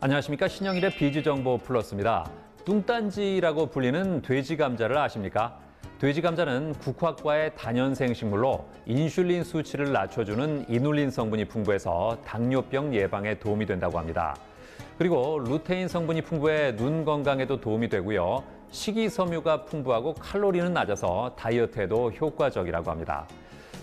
안녕하십니까. 신영일의 비즈정보 플러스입니다. 뚱딴지라고 불리는 돼지 감자를 아십니까? 돼지 감자는 국화과의 다년생 식물로 인슐린 수치를 낮춰주는 이눌린 성분이 풍부해서 당뇨병 예방에 도움이 된다고 합니다. 그리고 루테인 성분이 풍부해 눈 건강에도 도움이 되고요. 식이섬유가 풍부하고 칼로리는 낮아서 다이어트에도 효과적이라고 합니다.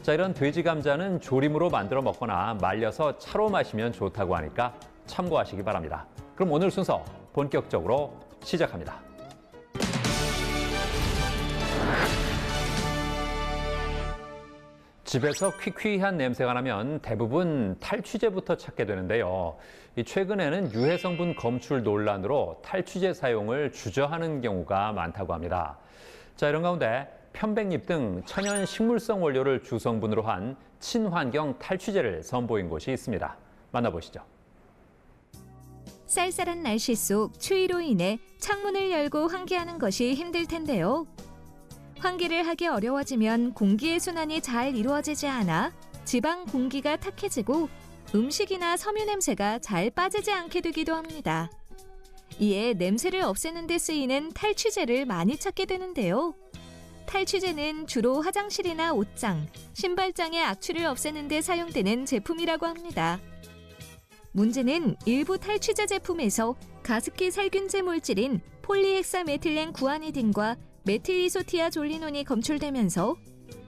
자, 이런 돼지 감자는 조림으로 만들어 먹거나 말려서 차로 마시면 좋다고 하니까 참고하시기 바랍니다. 그럼 오늘 순서 본격적으로 시작합니다. 집에서 퀴퀴한 냄새가 나면 대부분 탈취제부터 찾게 되는데요. 최근에는 유해 성분 검출 논란으로 탈취제 사용을 주저하는 경우가 많다고 합니다. 자, 이런 가운데 편백잎 등 천연 식물성 원료를 주성분으로 한 친환경 탈취제를 선보인 곳이 있습니다. 만나보시죠. 쌀쌀한 날씨 속 추위로 인해 창문을 열고 환기하는 것이 힘들 텐데요. 환기를 하기 어려워지면 공기의 순환이 잘 이루어지지 않아 지방 공기가 탁해지고 음식이나 섬유 냄새가 잘 빠지지 않게 되기도 합니다. 이에 냄새를 없애는 데 쓰이는 탈취제를 많이 찾게 되는데요. 탈취제는 주로 화장실이나 옷장, 신발장의 악취를 없애는 데 사용되는 제품이라고 합니다. 문제는 일부 탈취제 제품에서 가습기 살균제 물질인 폴리헥사메틸렌 구아니딘과 메틸이소티아졸리논이 검출되면서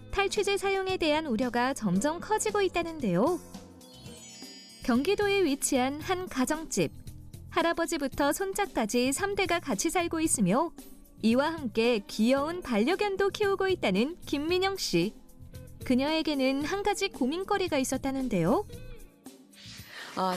탈취제 사용에 대한 우려가 점점 커지고 있다는데요. 경기도에 위치한 한 가정집. 할아버지부터 손자까지 3대가 같이 살고 있으며 이와 함께 귀여운 반려견도 키우고 있다는 김민영 씨. 그녀에게는 한 가지 고민거리가 있었다는데요.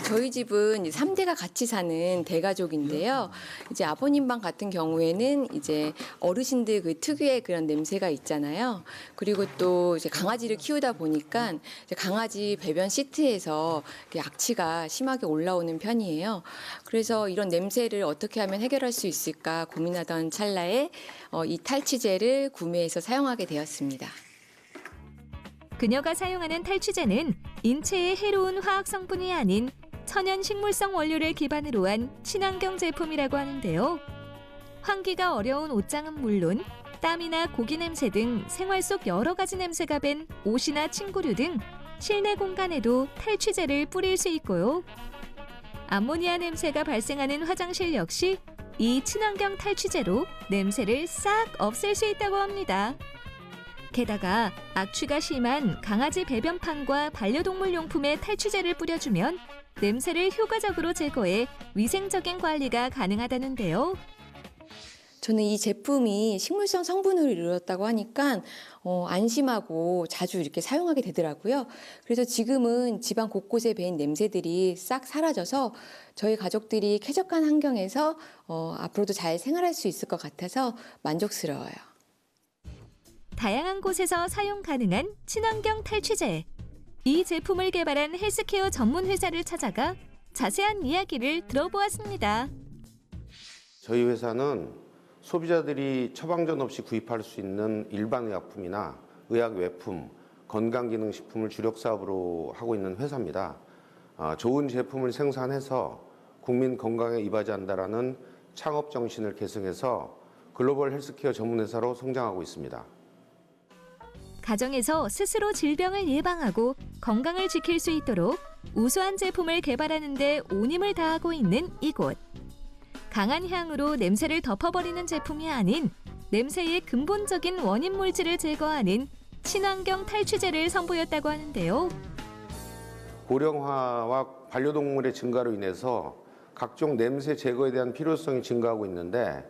저희 집은 3대가 같이 사는 대가족인데요. 이제 아버님 방 같은 경우에는 이제 어르신들 그 특유의 그런 냄새가 있잖아요. 그리고 또 이제 강아지를 키우다 보니까 이제 강아지 배변 시트에서 악취가 심하게 올라오는 편이에요. 그래서 이런 냄새를 어떻게 하면 해결할 수 있을까 고민하던 찰나에 이 탈취제를 구매해서 사용하게 되었습니다. 그녀가 사용하는 탈취제는 인체에 해로운 화학 성분이 아닌 천연 식물성 원료를 기반으로 한 친환경 제품이라고 하는데요. 환기가 어려운 옷장은 물론 땀이나 고기 냄새 등 생활 속 여러 가지 냄새가 밴 옷이나 침구류 등 실내 공간에도 탈취제를 뿌릴 수 있고요. 암모니아 냄새가 발생하는 화장실 역시 이 친환경 탈취제로 냄새를 싹 없앨 수 있다고 합니다. 게다가 악취가 심한 강아지 배변판과 반려동물 용품에 탈취제를 뿌려주면 냄새를 효과적으로 제거해 위생적인 관리가 가능하다는데요. 저는 이 제품이 식물성 성분으로 이루어졌다고 하니까 안심하고 자주 이렇게 사용하게 되더라고요. 그래서 지금은 집안 곳곳에 배인 냄새들이 싹 사라져서 저희 가족들이 쾌적한 환경에서 앞으로도 잘 생활할 수 있을 것 같아서 만족스러워요. 다양한 곳에서 사용 가능한 친환경 탈취제. 이 제품을 개발한 헬스케어 전문 회사를 찾아가 자세한 이야기를 들어보았습니다. 저희 회사는 소비자들이 처방전 없이 구입할 수 있는 일반 의약품이나 의학 외품, 건강기능식품을 주력 사업으로 하고 있는 회사입니다. 좋은 제품을 생산해서 국민 건강에 이바지한다라는 창업 정신을 계승해서 글로벌 헬스케어 전문 회사로 성장하고 있습니다. 가정에서 스스로 질병을 예방하고 건강을 지킬 수 있도록 우수한 제품을 개발하는 데 온 힘을 다하고 있는 이곳. 강한 향으로 냄새를 덮어버리는 제품이 아닌 냄새의 근본적인 원인 물질을 제거하는 친환경 탈취제를 선보였다고 하는데요. 고령화와 반려동물의 증가로 인해서 각종 냄새 제거에 대한 필요성이 증가하고 있는데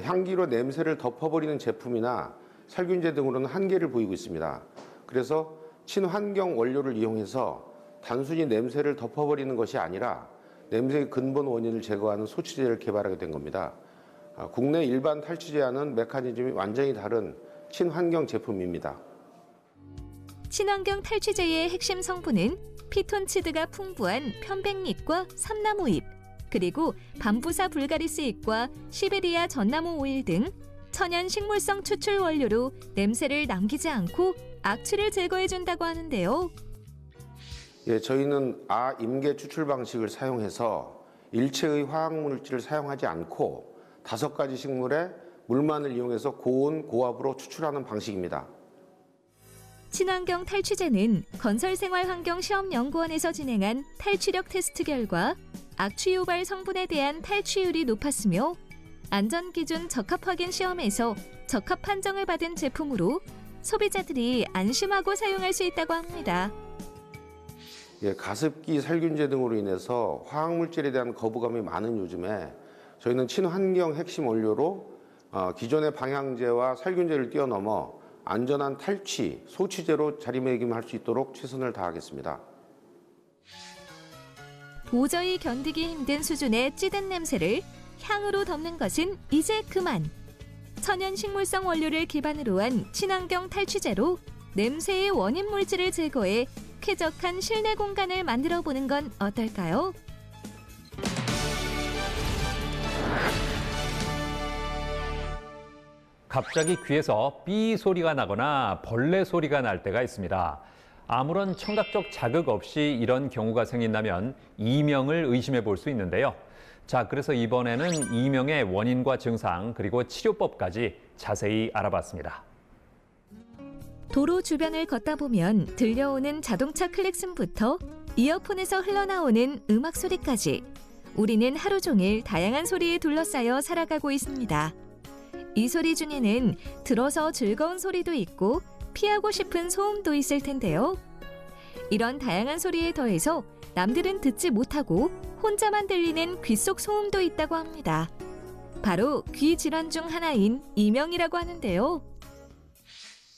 향기로 냄새를 덮어버리는 제품이나 살균제 등으로는 한계를 보이고 있습니다. 그래서 친환경 원료를 이용해서 단순히 냄새를 덮어버리는 것이 아니라 냄새의 근본 원인을 제거하는 소취제를 개발하게 된 겁니다. 국내 일반 탈취제와는 메커니즘이 완전히 다른 친환경 제품입니다. 친환경 탈취제의 핵심 성분은 피톤치드가 풍부한 편백잎과 삼나무잎, 그리고 밤부사 불가리스 잎과 시베리아 전나무 오일 등 천연 식물성 추출 원료로 냄새를 남기지 않고 악취를 제거해준다고 하는데요. 예, 저희는 임계 추출 방식을 사용해서 일체의 화학물질을 사용하지 않고 5가지 식물의 물만을 이용해서 고온, 고압으로 추출하는 방식입니다. 친환경 탈취제는 건설생활환경시험연구원에서 진행한 탈취력 테스트 결과 악취 유발 성분에 대한 탈취율이 높았으며 안전기준 적합 확인 시험에서 적합 판정을 받은 제품으로 소비자들이 안심하고 사용할 수 있다고 합니다. 가습기, 살균제 등으로 인해서 화학물질에 대한 거부감이 많은 요즘에 저희는 친환경 핵심 원료로 기존의 방향제와 살균제를 뛰어넘어 안전한 탈취, 소취제로 자리매김할 수 있도록 최선을 다하겠습니다. 도저히 견디기 힘든 수준의 찌든 냄새를 향으로 덮는 것은 이제 그만. 천연 식물성 원료를 기반으로 한 친환경 탈취제로 냄새의 원인 물질을 제거해 쾌적한 실내 공간을 만들어 보는 건 어떨까요? 갑자기 귀에서 삐 소리가 나거나 벌레 소리가 날 때가 있습니다. 아무런 청각적 자극 없이 이런 경우가 생긴다면 이명을 의심해 볼 수 있는데요. 자, 그래서 이번에는 이명의 원인과 증상 그리고 치료법까지 자세히 알아봤습니다. 도로 주변을 걷다 보면 들려오는 자동차 클렉슨부터 이어폰에서 흘러나오는 음악 소리까지 우리는 하루 종일 다양한 소리에 둘러싸여 살아가고 있습니다. 이 소리 중에는 들어서 즐거운 소리도 있고 피하고 싶은 소음도 있을 텐데요. 이런 다양한 소리에 더해서 남들은 듣지 못하고 혼자만 들리는 귀 속 소음도 있다고 합니다. 바로 귀 질환 중 하나인 이명이라고 하는데요.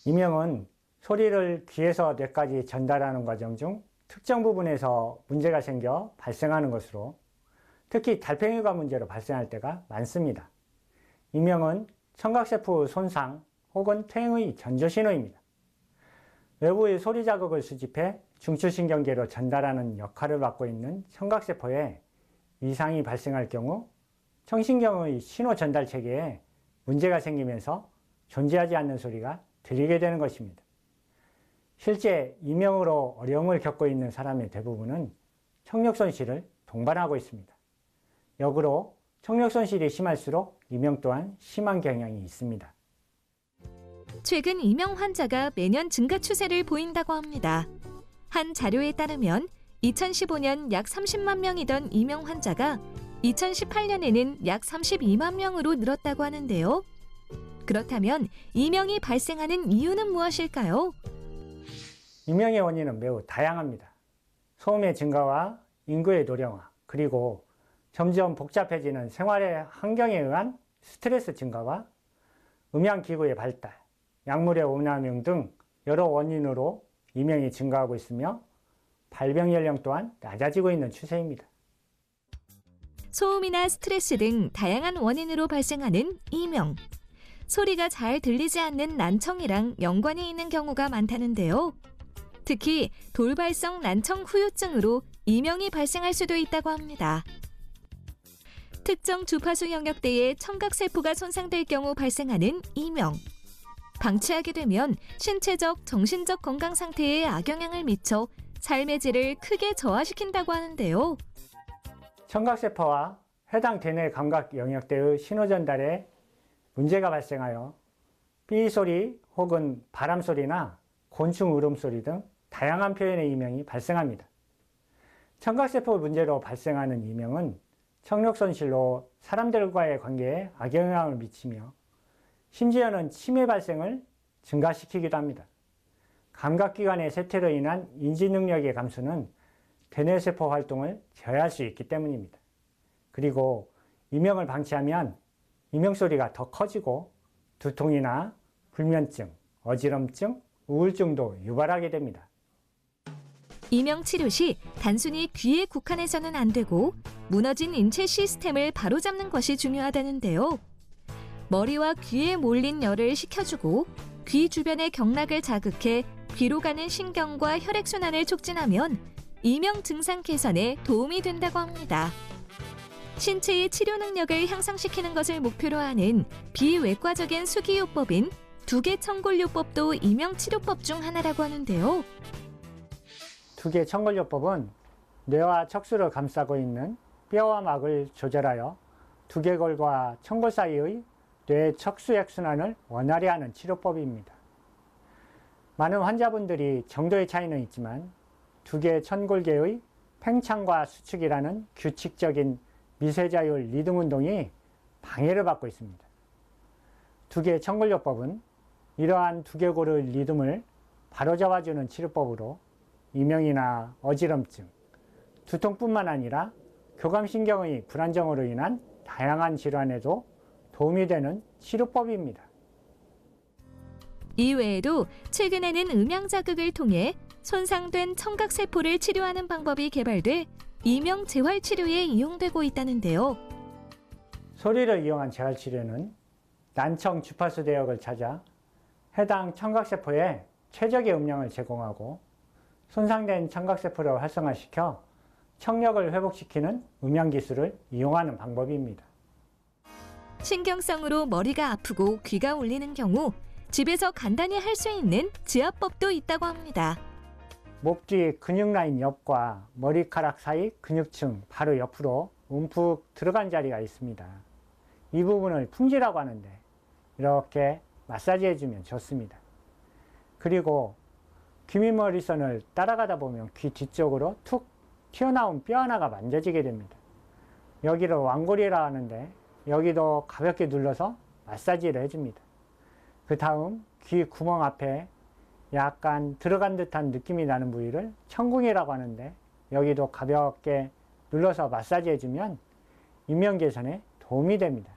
이명은 소리를 귀에서 뇌까지 전달하는 과정 중 특정 부분에서 문제가 생겨 발생하는 것으로 특히 달팽이관 문제로 발생할 때가 많습니다. 이명은 청각세포 손상 혹은 퇴행의 전조신호입니다. 외부의 소리 자극을 수집해 중추신경계로 전달하는 역할을 맡고 있는 청각세포에 이상이 발생할 경우 청신경의 신호 전달 체계에 문제가 생기면서 존재하지 않는 소리가 들리게 되는 것입니다. 실제 이명으로 어려움을 겪고 있는 사람의 대부분은 청력 손실을 동반하고 있습니다. 역으로 청력 손실이 심할수록 이명 또한 심한 경향이 있습니다. 최근 이명 환자가 매년 증가 추세를 보인다고 합니다. 한 자료에 따르면 2015년 약 30만 명이던 이명 환자가 2018년에는 약 32만 명으로 늘었다고 하는데요. 그렇다면 이명이 발생하는 이유는 무엇일까요? 이명의 원인은 매우 다양합니다. 소음의 증가와 인구의 노령화, 그리고 점점 복잡해지는 생활의 환경에 의한 스트레스 증가와 음향기구의 발달, 약물의 오남용 등 여러 원인으로 이명이 증가하고 있으며 발병 연령 또한 낮아지고 있는 추세입니다. 소음이나 스트레스 등 다양한 원인으로 발생하는 이명. 소리가 잘 들리지 않는 난청이랑 연관이 있는 경우가 많다는데요. 특히 돌발성 난청 후유증으로 이명이 발생할 수도 있다고 합니다. 특정 주파수 영역대의 청각세포가 손상될 경우 발생하는 이명. 방치하게 되면 신체적, 정신적 건강 상태에 악영향을 미쳐 삶의 질을 크게 저하시킨다고 하는데요. 청각세포와 해당 대뇌 감각 영역대의 신호 전달에 문제가 발생하여 삐소리 혹은 바람소리나 곤충 울음소리 등 다양한 표현의 이명이 발생합니다. 청각세포 문제로 발생하는 이명은 청력손실로 사람들과의 관계에 악영향을 미치며 심지어는 치매 발생을 증가시키기도 합니다. 감각기관의 쇠퇴로 인한 인지능력의 감소는 대뇌세포 활동을 저해할 수 있기 때문입니다. 그리고 이명을 방치하면 이명소리가 더 커지고 두통이나 불면증, 어지럼증, 우울증도 유발하게 됩니다. 이명 치료 시 단순히 귀에 국한해서는 안 되고 무너진 인체 시스템을 바로잡는 것이 중요하다는데요. 머리와 귀에 몰린 열을 식혀주고 귀 주변의 경락을 자극해 귀로 가는 신경과 혈액순환을 촉진하면 이명 증상 개선에 도움이 된다고 합니다. 신체의 치료 능력을 향상시키는 것을 목표로 하는 비외과적인 수기요법인 두개청골요법도 이명 치료법 중 하나라고 하는데요. 두개청골요법은 뇌와 척수를 감싸고 있는 뼈와 막을 조절하여 두개골과 청골 사이의 뇌 척수액순환을 원활히 하는 치료법입니다. 많은 환자분들이 정도의 차이는 있지만 두개 천골계의 팽창과 수축이라는 규칙적인 미세자율 리듬 운동이 방해를 받고 있습니다. 두개 천골요법은 이러한 두개골의 리듬을 바로잡아주는 치료법으로 이명이나 어지럼증, 두통뿐만 아니라 교감신경의 불안정으로 인한 다양한 질환에도 도움이 되는 치료법입니다. 이외에도 최근에는 음향 자극을 통해 손상된 청각세포를 치료하는 방법이 개발돼 이명 재활치료에 이용되고 있다는데요. 소리를 이용한 재활치료는 난청 주파수 대역을 찾아 해당 청각세포에 최적의 음량을 제공하고 손상된 청각세포를 활성화시켜 청력을 회복시키는 음향기술을 이용하는 방법입니다. 신경성으로 머리가 아프고 귀가 울리는 경우 집에서 간단히 할 수 있는 지압법도 있다고 합니다. 목 뒤 근육 라인 옆과 머리카락 사이 근육층 바로 옆으로 움푹 들어간 자리가 있습니다. 이 부분을 풍지라고 하는데 이렇게 마사지 해주면 좋습니다. 그리고 귀밑머리선을 따라가다 보면 귀 뒤쪽으로 툭 튀어나온 뼈 하나가 만져지게 됩니다. 여기를 왕골이라 하는데 여기도 가볍게 눌러서 마사지를 해줍니다. 그 다음 귀 구멍 앞에 약간 들어간 듯한 느낌이 나는 부위를 천궁이라고 하는데 여기도 가볍게 눌러서 마사지 해주면 인명 개선에 도움이 됩니다.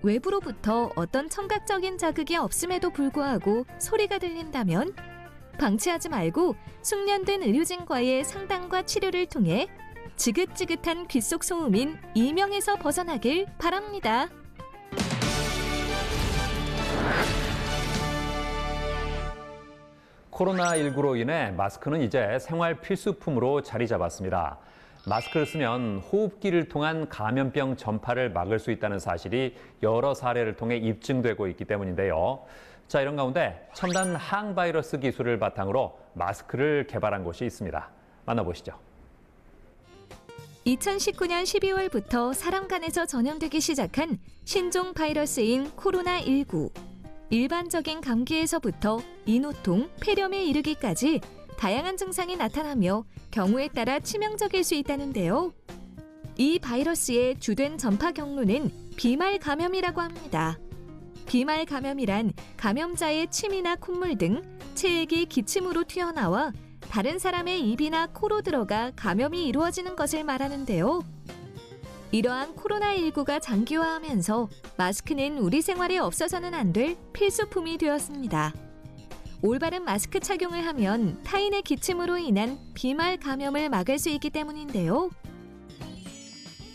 외부로부터 어떤 청각적인 자극이 없음에도 불구하고 소리가 들린다면 방치하지 말고 숙련된 의료진과의 상담과 치료를 통해 지긋지긋한 귓속 소음인 이명에서 벗어나길 바랍니다. 코로나19로 인해 마스크는 이제 생활 필수품으로 자리 잡았습니다. 마스크를 쓰면 호흡기를 통한 감염병 전파를 막을 수 있다는 사실이 여러 사례를 통해 입증되고 있기 때문인데요. 자, 이런 가운데 첨단 항바이러스 기술을 바탕으로 마스크를 개발한 곳이 있습니다. 만나보시죠. 2019년 12월부터 사람 간에서 전염되기 시작한 신종 바이러스인 코로나19. 일반적인 감기에서부터 인후통, 폐렴에 이르기까지 다양한 증상이 나타나며 경우에 따라 치명적일 수 있다는데요. 이 바이러스의 주된 전파 경로는 비말 감염이라고 합니다. 비말 감염이란 감염자의 침이나 콧물 등 체액이 기침으로 튀어나와 다른 사람의 입이나 코로 들어가 감염이 이루어지는 것을 말하는데요. 이러한 코로나19가 장기화하면서 마스크는 우리 생활에 없어서는 안 될 필수품이 되었습니다. 올바른 마스크 착용을 하면 타인의 기침으로 인한 비말 감염을 막을 수 있기 때문인데요.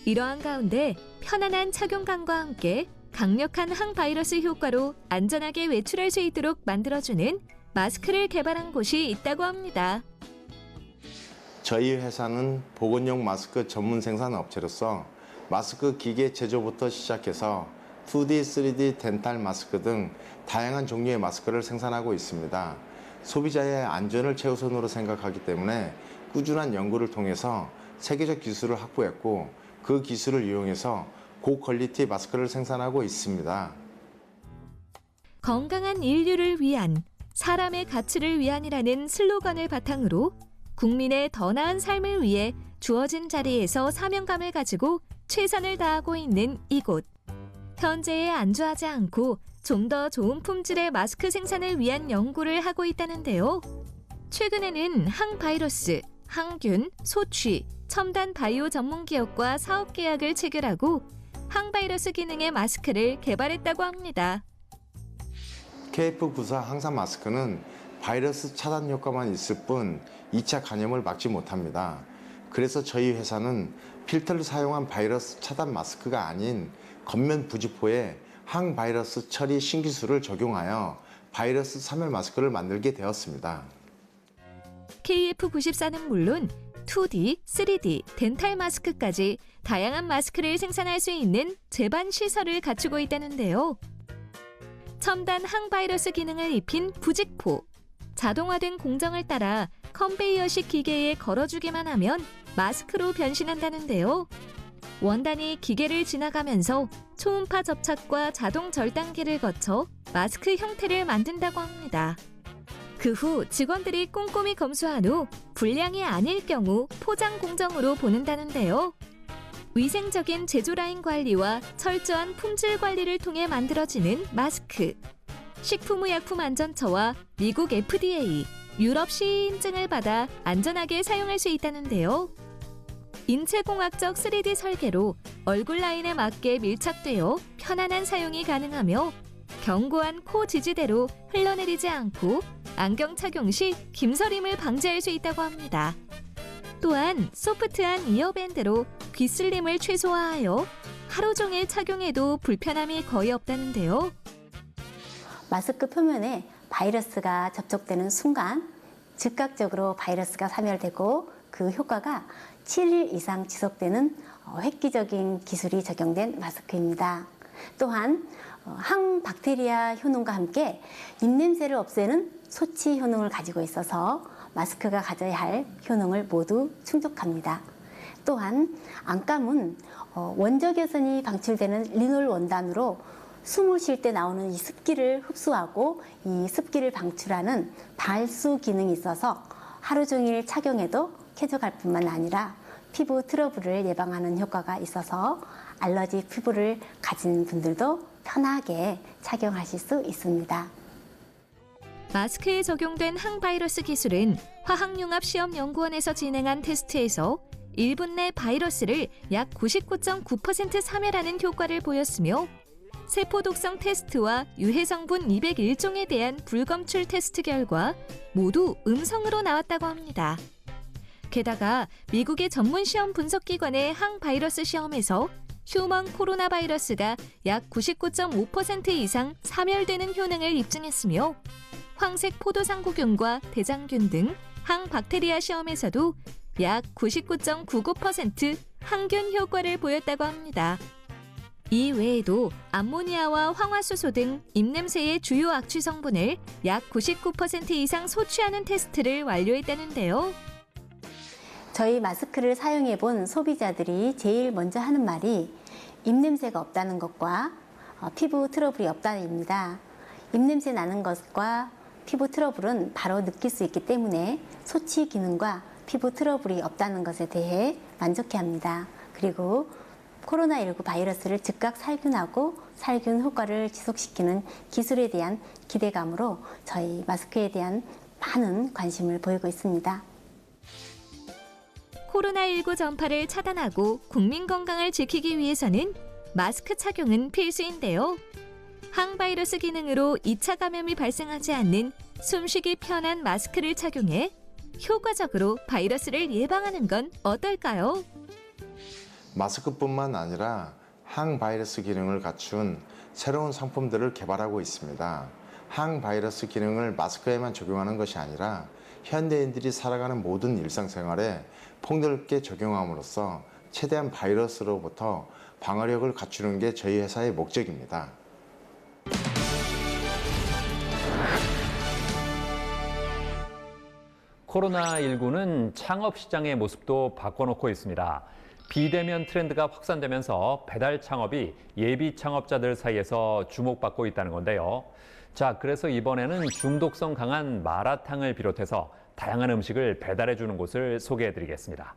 이러한 가운데 편안한 착용감과 함께 강력한 항바이러스 효과로 안전하게 외출할 수 있도록 만들어주는 마스크를 개발한 곳이 있다고 합니다. 저희 회사는 보건용 마스크 전문 생산 업체로서 마스크 기계 제조부터 시작해서 2D, 3D 덴탈 마스크 등 다양한 종류의 마스크를 생산하고 있습니다. 소비자의 안전을 최우선으로 생각하기 때문에 꾸준한 연구를 통해서 세계적 기술을 확보했고 그 기술을 이용해서 고퀄리티 마스크를 생산하고 있습니다. 건강한 인류를 위한, 사람의 가치를 위한이라는 슬로건을 바탕으로 국민의 더 나은 삶을 위해 주어진 자리에서 사명감을 가지고 최선을 다하고 있는 이곳. 현재에 안주하지 않고 좀 더 좋은 품질의 마스크 생산을 위한 연구를 하고 있다는데요. 최근에는 항바이러스, 항균, 소취, 첨단 바이오 전문 기업과 사업 계약을 체결하고 항바이러스 기능의 마스크를 개발했다고 합니다. KF94 항산 마스크는 바이러스 차단 효과만 있을 뿐 2차 감염을 막지 못합니다. 그래서 저희 회사는 필터를 사용한 바이러스 차단 마스크가 아닌 겉면 부직포에 항바이러스 처리 신기술을 적용하여 바이러스 사멸 마스크를 만들게 되었습니다. KF94는 물론 2D, 3D, 덴탈 마스크까지 다양한 마스크를 생산할 수 있는 제반 시설을 갖추고 있다는데요. 첨단 항바이러스 기능을 입힌 부직포, 자동화된 공정을 따라 컨베이어식 기계에 걸어주기만 하면 마스크로 변신한다는데요. 원단이 기계를 지나가면서 초음파 접착과 자동 절단기를 거쳐 마스크 형태를 만든다고 합니다. 그 후 직원들이 꼼꼼히 검수한 후 불량이 아닐 경우 포장 공정으로 보낸다는데요. 위생적인 제조 라인 관리와 철저한 품질 관리를 통해 만들어지는 마스크. 식품의약품안전처와 미국 FDA, 유럽 CE 인증을 받아 안전하게 사용할 수 있다는데요. 인체공학적 3D 설계로 얼굴 라인에 맞게 밀착되어 편안한 사용이 가능하며 견고한 코 지지대로 흘러내리지 않고 안경 착용 시 김서림을 방지할 수 있다고 합니다. 또한 소프트한 이어밴드로 귀슬림을 최소화하여 하루 종일 착용해도 불편함이 거의 없다는데요. 마스크 표면에 바이러스가 접촉되는 순간 즉각적으로 바이러스가 사멸되고 그 효과가 7일 이상 지속되는 획기적인 기술이 적용된 마스크입니다. 또한 항박테리아 효능과 함께 입냄새를 없애는 소치 효능을 가지고 있어서 마스크가 가져야 할 효능을 모두 충족합니다. 또한 안감은 원적외선이 방출되는 리놀 원단으로 숨을 쉴 때 나오는 이 습기를 흡수하고 이 습기를 방출하는 발수 기능이 있어서 하루 종일 착용해도 쾌적할 뿐만 아니라 피부 트러블을 예방하는 효과가 있어서 알러지 피부를 가진 분들도 편하게 착용하실 수 있습니다. 마스크에 적용된 항바이러스 기술은 화학융합시험연구원에서 진행한 테스트에서 1분 내 바이러스를 약 99.9% 사멸하는 효과를 보였으며 세포독성 테스트와 유해성분 201종에 대한 불검출 테스트 결과 모두 음성으로 나왔다고 합니다. 게다가 미국의 전문 시험 분석기관의 항바이러스 시험에서 휴먼 코로나 바이러스가 약 99.5% 이상 사멸되는 효능을 입증했으며 황색 포도상구균과 대장균 등 항박테리아 시험에서도 약 99.99% 항균 효과를 보였다고 합니다. 이 외에도 암모니아와 황화수소 등 입냄새의 주요 악취 성분을 약 99% 이상 소취하는 테스트를 완료했다는데요. 저희 마스크를 사용해 본 소비자들이 제일 먼저 하는 말이 입냄새가 없다는 것과 피부 트러블이 없다입니다. 입냄새 나는 것과 피부 트러블은 바로 느낄 수 있기 때문에 소치 기능과 피부 트러블이 없다는 것에 대해 만족해합니다. 그리고 코로나19 바이러스를 즉각 살균하고 살균 효과를 지속시키는 기술에 대한 기대감으로 저희 마스크에 대한 많은 관심을 보이고 있습니다. 코로나19 전파를 차단하고 국민 건강을 지키기 위해서는 마스크 착용은 필수인데요. 항바이러스 기능으로 2차 감염이 발생하지 않는 숨쉬기 편한 마스크를 착용해 효과적으로 바이러스를 예방하는 건 어떨까요? 마스크뿐만 아니라 항바이러스 기능을 갖춘 새로운 상품들을 개발하고 있습니다. 항바이러스 기능을 마스크에만 적용하는 것이 아니라 현대인들이 살아가는 모든 일상생활에 폭넓게 적용함으로써 최대한 바이러스로부터 방어력을 갖추는 게 저희 회사의 목적입니다. 코로나19는 창업 시장의 모습도 바꿔놓고 있습니다. 비대면 트렌드가 확산되면서 배달 창업이 예비 창업자들 사이에서 주목받고 있다는 건데요. 자, 그래서 이번에는 중독성 강한 마라탕을 비롯해서 다양한 음식을 배달해주는 곳을 소개해드리겠습니다.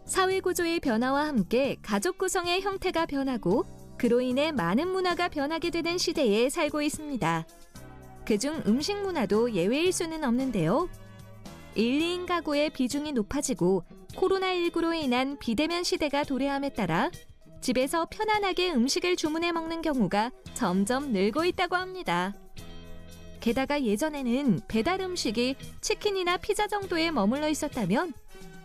사회 구조의 변화와 함께 가족 구성의 형태가 변하고 그로 인해 많은 문화가 변하게 되는 시대에 살고 있습니다. 그중 음식 문화도 예외일 수는 없는데요. 1, 2인 가구의 비중이 높아지고 코로나19로 인한 비대면 시대가 도래함에 따라 집에서 편안하게 음식을 주문해 먹는 경우가 점점 늘고 있다고 합니다. 게다가 예전에는 배달 음식이 치킨이나 피자 정도에 머물러 있었다면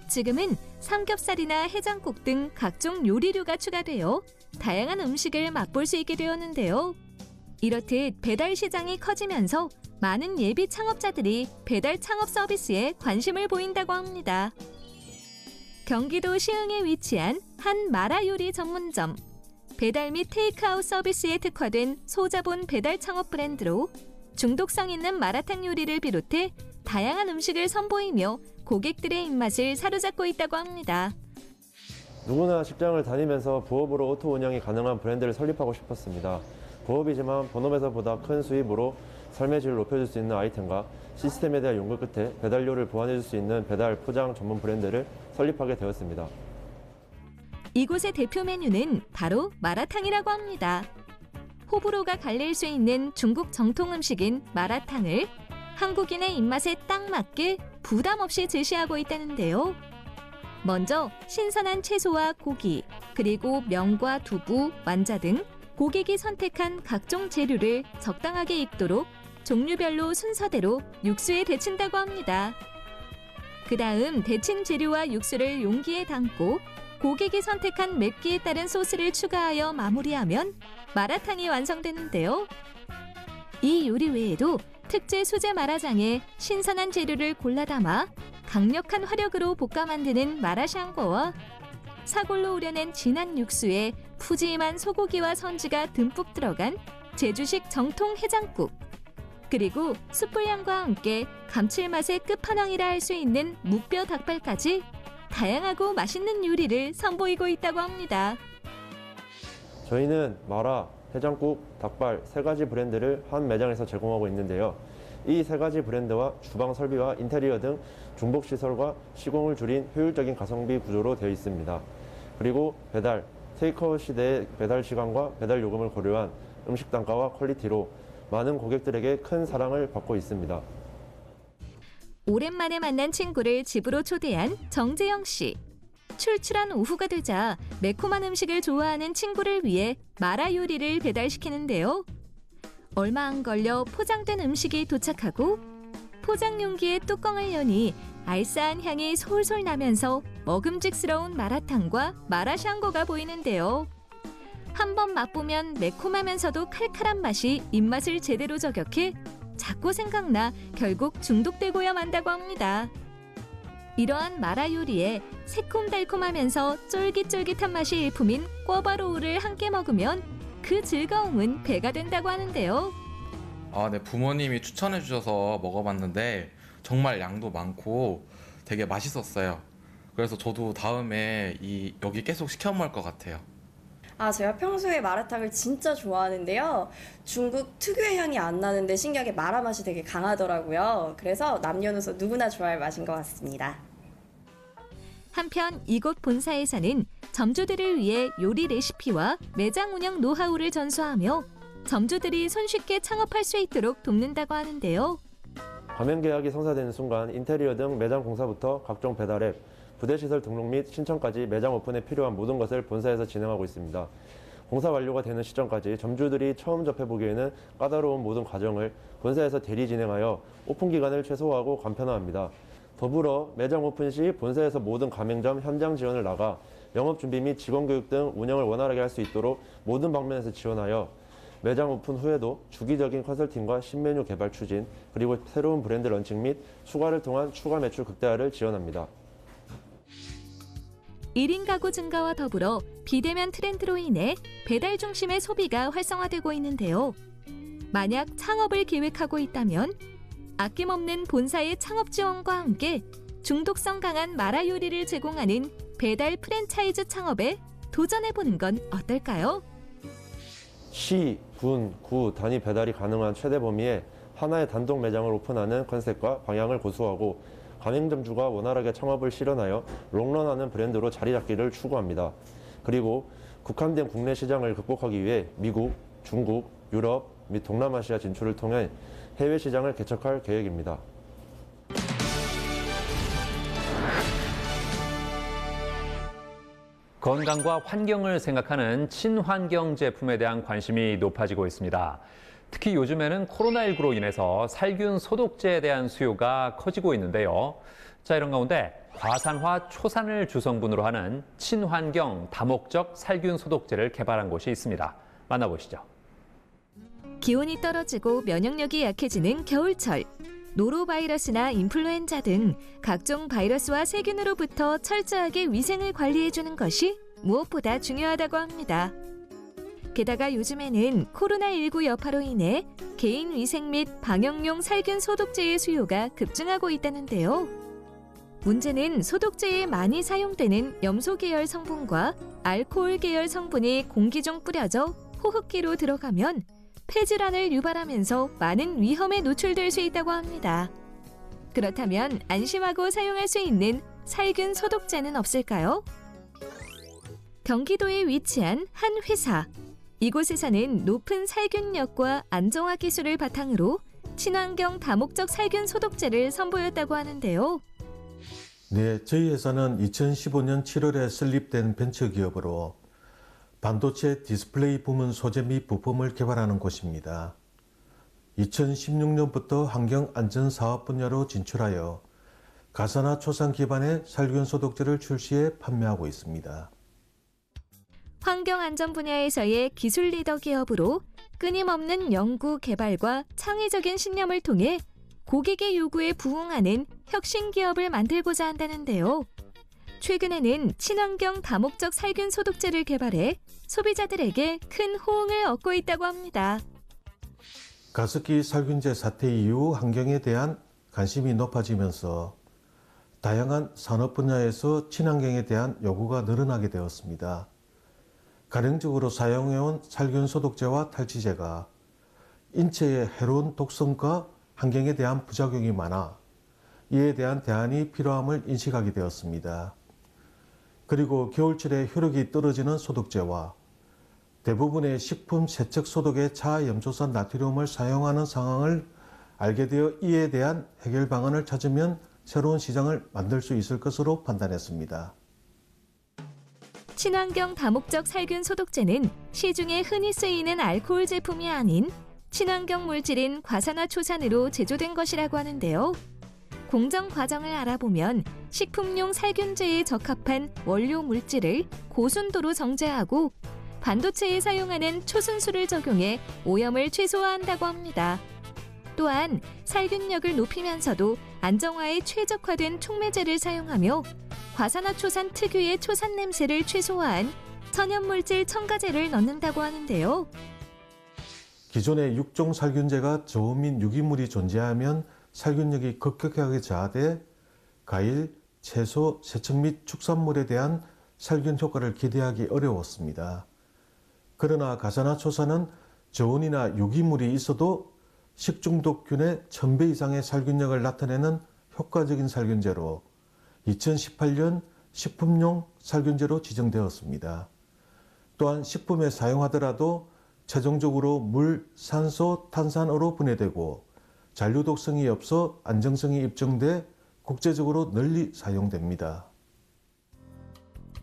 지금은 삼겹살이나 해장국 등 각종 요리류가 추가되어 다양한 음식을 맛볼 수 있게 되었는데요. 이렇듯 배달 시장이 커지면서 많은 예비 창업자들이 배달 창업 서비스에 관심을 보인다고 합니다. 경기도 시흥에 위치한 한 마라 요리 전문점. 배달 및 테이크아웃 서비스에 특화된 소자본 배달 창업 브랜드로 중독성 있는 마라탕 요리를 비롯해 다양한 음식을 선보이며 고객들의 입맛을 사로잡고 있다고 합니다. 누구나 직장을 다니면서 부업으로 오토 운영이 가능한 브랜드를 설립하고 싶었습니다. 부업이지만 본업에서보다 큰 수입으로 삶의 질을 높여줄 수 있는 아이템과 시스템에 대한 연구 끝에 배달료를 보완해줄 수 있는 배달 포장 전문 브랜드를 설립하게 되었습니다. 이곳의 대표 메뉴는 바로 마라탕이라고 합니다. 호불호가 갈릴 수 있는 중국 정통 음식인 마라탕을 한국인의 입맛에 딱 맞게 부담 없이 제시하고 있다는데요. 먼저 신선한 채소와 고기, 그리고 명과 두부, 완자 등 고객이 선택한 각종 재료를 적당하게 익도록 종류별로 순서대로 육수에 데친다고 합니다. 그 다음 데친 재료와 육수를 용기에 담고 고객이 선택한 맵기에 따른 소스를 추가하여 마무리하면 마라탕이 완성되는데요. 이 요리 외에도 특제 수제 마라장에 신선한 재료를 골라 담아 강력한 화력으로 볶아 만드는 마라샹궈와 사골로 우려낸 진한 육수에 푸짐한 소고기와 선지가 듬뿍 들어간 제주식 정통 해장국, 그리고 숯불향과 함께 감칠맛의 끝판왕이라 할 수 있는 무뼈 닭발까지 다양하고 맛있는 요리를 선보이고 있다고 합니다. 저희는 마라, 해장국, 닭발 3가지 브랜드를 한 매장에서 제공하고 있는데요. 이 3가지 브랜드와 주방 설비와 인테리어 등 중복 시설과 시공을 줄인 효율적인 가성비 구조로 되어 있습니다. 그리고 배달, 테이크아웃 시대의 배달 시간과 배달 요금을 고려한 음식 단가와 퀄리티로 많은 고객들에게 큰 사랑을 받고 있습니다. 오랜만에 만난 친구를 집으로 초대한 정재영 씨. 출출한 오후가 되자 매콤한 음식을 좋아하는 친구를 위해 마라 요리를 배달시키는데요. 얼마 안 걸려 포장된 음식이 도착하고 포장 용기의 뚜껑을 여니 알싸한 향이 솔솔 나면서 먹음직스러운 마라탕과 마라샹궈가 보이는데요. 한번 맛보면 매콤하면서도 칼칼한 맛이 입맛을 제대로 저격해 자꾸 생각나 결국 중독되고야 만다고 합니다. 이러한 마라 요리에 새콤달콤하면서 쫄깃쫄깃한 맛이 일품인 꿔바로우를 함께 먹으면 그 즐거움은 배가 된다고 하는데요. 네, 부모님이 추천해 주셔서 먹어봤는데 정말 양도 많고 되게 맛있었어요. 그래서 저도 다음에 여기 계속 시켜 먹을 것 같아요. 제가 평소에 마라탕을 진짜 좋아하는데요. 중국 특유의 향이 안 나는데 신기하게 마라 맛이 되게 강하더라고요. 그래서 남녀노소 누구나 좋아할 맛인 것 같습니다. 한편 이곳 본사에서는 점주들을 위해 요리 레시피와 매장 운영 노하우를 전수하며 점주들이 손쉽게 창업할 수 있도록 돕는다고 하는데요. 가맹 계약이 성사되는 순간 인테리어 등 매장 공사부터 각종 배달 앱, 부대시설 등록 및 신청까지 매장 오픈에 필요한 모든 것을 본사에서 진행하고 있습니다. 공사 완료가 되는 시점까지 점주들이 처음 접해보기에는 까다로운 모든 과정을 본사에서 대리 진행하여 오픈 기간을 최소화하고 간편화합니다. 더불어 매장 오픈 시 본사에서 모든 가맹점 현장 지원을 나가 영업 준비 및 직원 교육 등 운영을 원활하게 할 수 있도록 모든 방면에서 지원하여 매장 오픈 후에도 주기적인 컨설팅과 신메뉴 개발 추진, 그리고 새로운 브랜드 런칭 및 추가를 통한 추가 매출 극대화를 지원합니다. 1인 가구 증가와 더불어 비대면 트렌드로 인해 배달 중심의 소비가 활성화되고 있는데요. 만약 창업을 계획하고 있다면 아낌없는 본사의 창업 지원과 함께 중독성 강한 마라 요리를 제공하는 배달 프랜차이즈 창업에 도전해보는 건 어떨까요? 시, 군, 구 단위 배달이 가능한 최대 범위에 하나의 단독 매장을 오픈하는 컨셉과 방향을 고수하고 가맹점주가 원활하게 창업을 실현하여 롱런하는 브랜드로 자리 잡기를 추구합니다. 그리고 국한된 국내 시장을 극복하기 위해 미국, 중국, 유럽 및 동남아시아 진출을 통해 해외 시장을 개척할 계획입니다. 건강과 환경을 생각하는 친환경 제품에 대한 관심이 높아지고 있습니다. 특히 요즘에는 코로나19로 인해서 살균 소독제에 대한 수요가 커지고 있는데요. 자, 이런 가운데 과산화 초산을 주성분으로 하는 친환경 다목적 살균 소독제를 개발한 곳이 있습니다. 만나보시죠. 기온이 떨어지고 면역력이 약해지는 겨울철. 노로바이러스나 인플루엔자 등 각종 바이러스와 세균으로부터 철저하게 위생을 관리해주는 것이 무엇보다 중요하다고 합니다. 게다가 요즘에는 코로나19 여파로 인해 개인 위생 및 방역용 살균 소독제의 수요가 급증하고 있다는데요. 문제는 소독제에 많이 사용되는 염소 계열 성분과 알코올 계열 성분이 공기 중 뿌려져 호흡기로 들어가면 폐질환을 유발하면서 많은 위험에 노출될 수 있다고 합니다. 그렇다면 안심하고 사용할 수 있는 살균 소독제는 없을까요? 경기도에 위치한 한 회사. 이곳에서는 높은 살균력과 안정화 기술을 바탕으로 친환경 다목적 살균 소독제를 선보였다고 하는데요. 네, 저희 회사는 2015년 7월에 설립된 벤처기업으로 반도체 디스플레이 부문 소재 및 부품을 개발하는 곳입니다. 2016년부터 환경안전사업 분야로 진출하여 가사나 초산 기반의 살균 소독제를 출시해 판매하고 있습니다. 환경안전 분야에서의 기술 리더 기업으로 끊임없는 연구, 개발과 창의적인 신념을 통해 고객의 요구에 부응하는 혁신 기업을 만들고자 한다는데요. 최근에는 친환경 다목적 살균 소독제를 개발해 소비자들에게 큰 호응을 얻고 있다고 합니다. 가습기 살균제 사태 이후 환경에 대한 관심이 높아지면서 다양한 산업 분야에서 친환경에 대한 요구가 늘어나게 되었습니다. 가령적으로 사용해온 살균 소독제와 탈취제가 인체에 해로운 독성과 환경에 대한 부작용이 많아 이에 대한 대안이 필요함을 인식하게 되었습니다. 그리고 겨울철에 효력이 떨어지는 소독제와 대부분의 식품 세척 소독에 자염소산 나트륨을 사용하는 상황을 알게 되어 이에 대한 해결 방안을 찾으면 새로운 시장을 만들 수 있을 것으로 판단했습니다. 친환경 다목적 살균 소독제는 시중에 흔히 쓰이는 알코올 제품이 아닌 친환경 물질인 과산화초산으로 제조된 것이라고 하는데요. 공정 과정을 알아보면 식품용 살균제에 적합한 원료 물질을 고순도로 정제하고 반도체에 사용하는 초순수를 적용해 오염을 최소화한다고 합니다. 또한 살균력을 높이면서도 안정화에 최적화된 촉매제를 사용하며 과산화초산 특유의 초산 냄새를 최소화한 천연물질 첨가제를 넣는다고 하는데요. 기존의 육종 살균제가 저온 및 유기물이 존재하면 살균력이 급격하게 저하돼 과일, 채소, 세척 및 축산물에 대한 살균 효과를 기대하기 어려웠습니다. 그러나 가산화초산은 저온이나 유기물이 있어도 식중독균의 1000배 이상의 살균력을 나타내는 효과적인 살균제로 2018년 식품용 살균제로 지정되었습니다. 또한 식품에 사용하더라도 최종적으로 물, 산소, 탄산으로 분해되고 잔류 독성이 없어 안정성이 입증돼 국제적으로 널리 사용됩니다.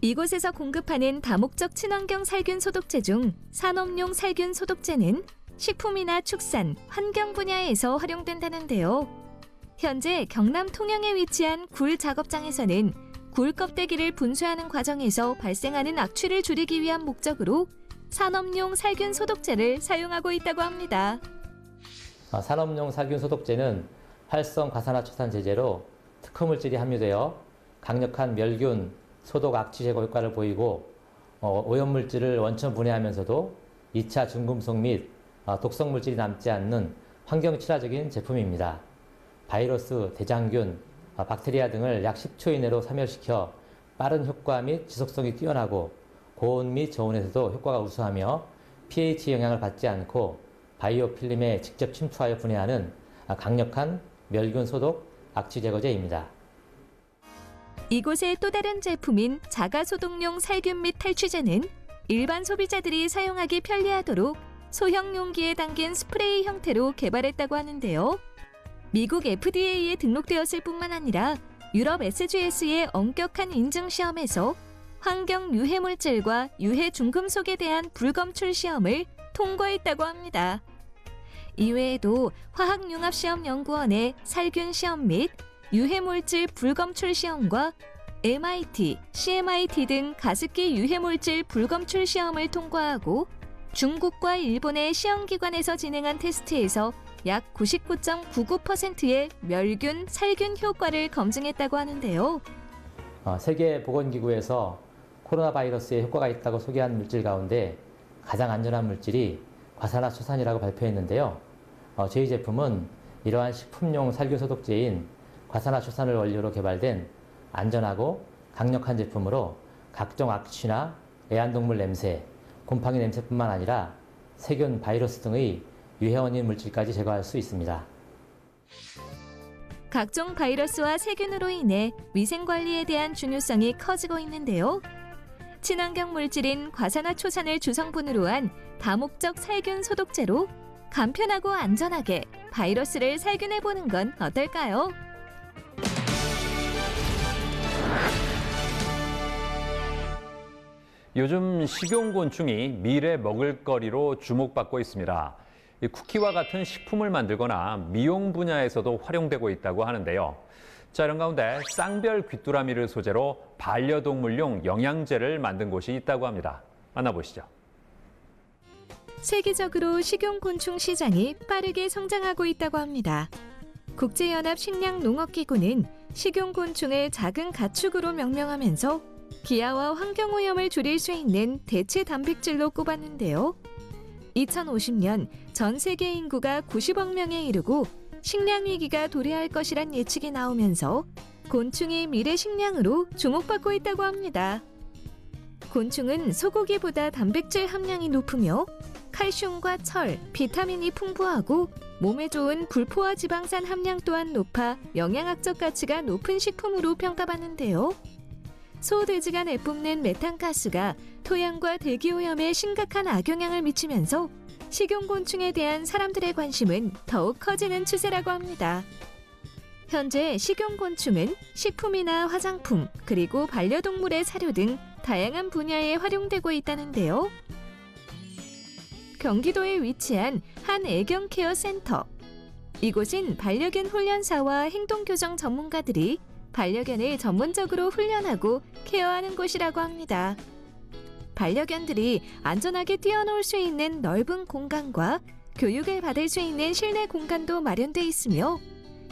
이곳에서 공급하는 다목적 친환경 살균 소독제 중 산업용 살균 소독제는 식품이나 축산, 환경 분야에서 활용된다는데요. 현재 경남 통영에 위치한 굴 작업장에서는 굴 껍데기를 분쇄하는 과정에서 발생하는 악취를 줄이기 위한 목적으로 산업용 살균 소독제를 사용하고 있다고 합니다. 산업용 살균 소독제는 활성 과산화초산 제제로 특허물질이 함유되어 강력한 멸균, 소독 악취 제거 효과를 보이고 오염물질을 원천 분해하면서도 2차 중금속 및 독성 물질이 남지 않는 환경 친화적인 제품입니다. 바이러스, 대장균, 박테리아 등을 약 10초 이내로 사멸시켜 빠른 효과 및 지속성이 뛰어나고 고온 및 저온에서도 효과가 우수하며 pH 영향을 받지 않고 바이오 필름에 직접 침투하여 분해하는 강력한 멸균 소독 악취 제거제입니다. 이곳의 또 다른 제품인 자가소독용 살균 및 탈취제는 일반 소비자들이 사용하기 편리하도록 소형 용기에 담긴 스프레이 형태로 개발했다고 하는데요. 미국 FDA에 등록되었을 뿐만 아니라 유럽 SGS의 엄격한 인증 시험에서 환경 유해 물질과 유해 중금속에 대한 불검출 시험을 통과했다고 합니다. 이외에도 화학융합시험연구원의 살균 시험 및 유해물질 불검출 시험과 MIT, CMIT 등 가습기 유해물질 불검출 시험을 통과하고 중국과 일본의 시험기관에서 진행한 테스트에서 약 99.99%의 멸균, 살균 효과를 검증했다고 하는데요. 세계보건기구에서 코로나 바이러스에 효과가 있다고 소개한 물질 가운데 가장 안전한 물질이 과산화초산이라고 발표했는데요. 저희 제품은 이러한 식품용 살균 소독제인 과산화초산을 원료로 개발된 안전하고 강력한 제품으로 각종 악취나 애완동물 냄새, 곰팡이 냄새뿐만 아니라 세균, 바이러스 등의 유해원인 물질까지 제거할 수 있습니다. 각종 바이러스와 세균으로 인해 위생관리에 대한 중요성이 커지고 있는데요. 친환경 물질인 과산화초산을 주성분으로 한 다목적 살균 소독제로 간편하고 안전하게 바이러스를 살균해보는 건 어떨까요? 요즘 식용곤충이 미래 먹을거리로 주목받고 있습니다. 이 쿠키와 같은 식품을 만들거나 미용 분야에서도 활용되고 있다고 하는데요. 자, 이런 가운데 쌍별 귀뚜라미를 소재로 반려동물용 영양제를 만든 곳이 있다고 합니다. 만나보시죠. 세계적으로 식용곤충 시장이 빠르게 성장하고 있다고 합니다. 국제연합 식량농업기구는 식용곤충을 작은 가축으로 명명하면서 기아와 환경오염을 줄일 수 있는 대체 단백질로 꼽았는데요. 2050년 전 세계 인구가 90억 명에 이르고 식량 위기가 도래할 것이란 예측이 나오면서 곤충이 미래 식량으로 주목받고 있다고 합니다. 곤충은 소고기보다 단백질 함량이 높으며 칼슘과 철, 비타민이 풍부하고 몸에 좋은 불포화 지방산 함량 또한 높아 영양학적 가치가 높은 식품으로 평가받는데요. 소, 돼지가 내뿜는 메탄가스가 토양과 대기오염에 심각한 악영향을 미치면서 식용곤충에 대한 사람들의 관심은 더욱 커지는 추세라고 합니다. 현재 식용곤충은 식품이나 화장품, 그리고 반려동물의 사료 등 다양한 분야에 활용되고 있다는데요. 경기도에 위치한 한 애견케어 센터. 이곳은 반려견 훈련사와 행동교정 전문가들이 반려견을 전문적으로 훈련하고 케어하는 곳이라고 합니다. 반려견들이 안전하게 뛰어놀 수 있는 넓은 공간과 교육을 받을 수 있는 실내 공간도 마련돼 있으며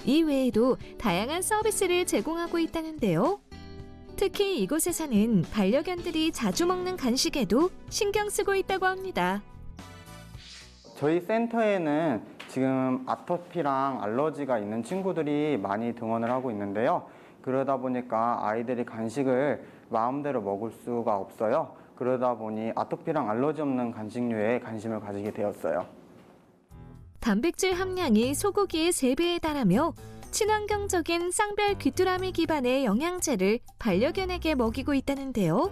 이 외에도 다양한 서비스를 제공하고 있다는데요. 특히 이곳에서는 반려견들이 자주 먹는 간식에도 신경 쓰고 있다고 합니다. 저희 센터에는 지금 아토피랑 알러지가 있는 친구들이 많이 등원을 하고 있는데요. 그러다 보니까 아이들이 간식을 마음대로 먹을 수가 없어요. 그러다 보니 아토피랑 알러지 없는 간식류에 관심을 가지게 되었어요. 단백질 함량이 소고기의 3배에 달하며 친환경적인 쌍별 귀뚜라미 기반의 영양제를 반려견에게 먹이고 있다는데요.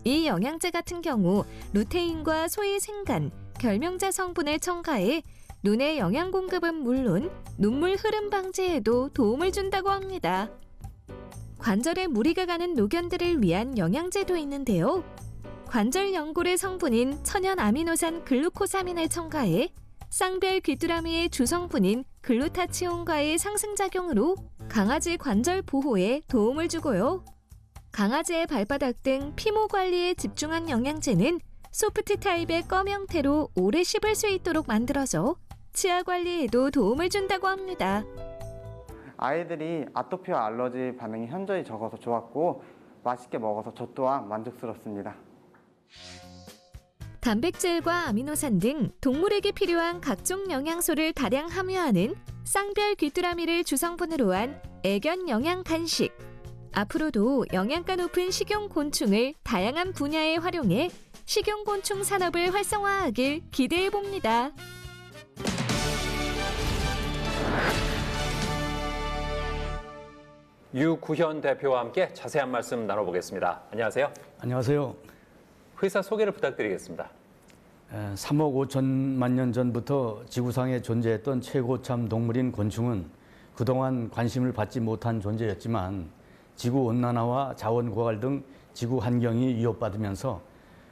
이 영양제 같은 경우 루테인과 소의 생간, 결명자 성분을 첨가해 눈의 영양 공급은 물론 눈물 흐름 방지에도 도움을 준다고 합니다. 관절에 무리가 가는 노견들을 위한 영양제도 있는데요. 관절 연골의 성분인 천연 아미노산 글루코사민을 첨가해 쌍별 귀뚜라미의 주성분인 글루타치온과의 상승작용으로 강아지 관절 보호에 도움을 주고요. 강아지의 발바닥 등 피모 관리에 집중한 영양제는 소프트 타입의 껌 형태로 오래 씹을 수 있도록 만들어져 치아 관리에도 도움을 준다고 합니다. 아이들이 아토피와 알러지 반응이 현저히 적어서 좋았고 맛있게 먹어서 저 또한 만족스럽습니다. 단백질과 아미노산 등 동물에게 필요한 각종 영양소를 다량 함유하는 쌍별 귀뚜라미를 주성분으로 한 애견 영양 간식. 앞으로도 영양가 높은 식용곤충을 다양한 분야에 활용해 식용곤충 산업을 활성화하길 기대해 봅니다. 유구현 대표와 함께 자세한 말씀 나눠보겠습니다. 안녕하세요. 안녕하세요. 회사 소개를 부탁드리겠습니다. 3억 5천만 년 전부터 지구상에 존재했던 최고참 동물인 곤충은 그동안 관심을 받지 못한 존재였지만 지구온난화와 자원고갈 등 지구 환경이 위협받으면서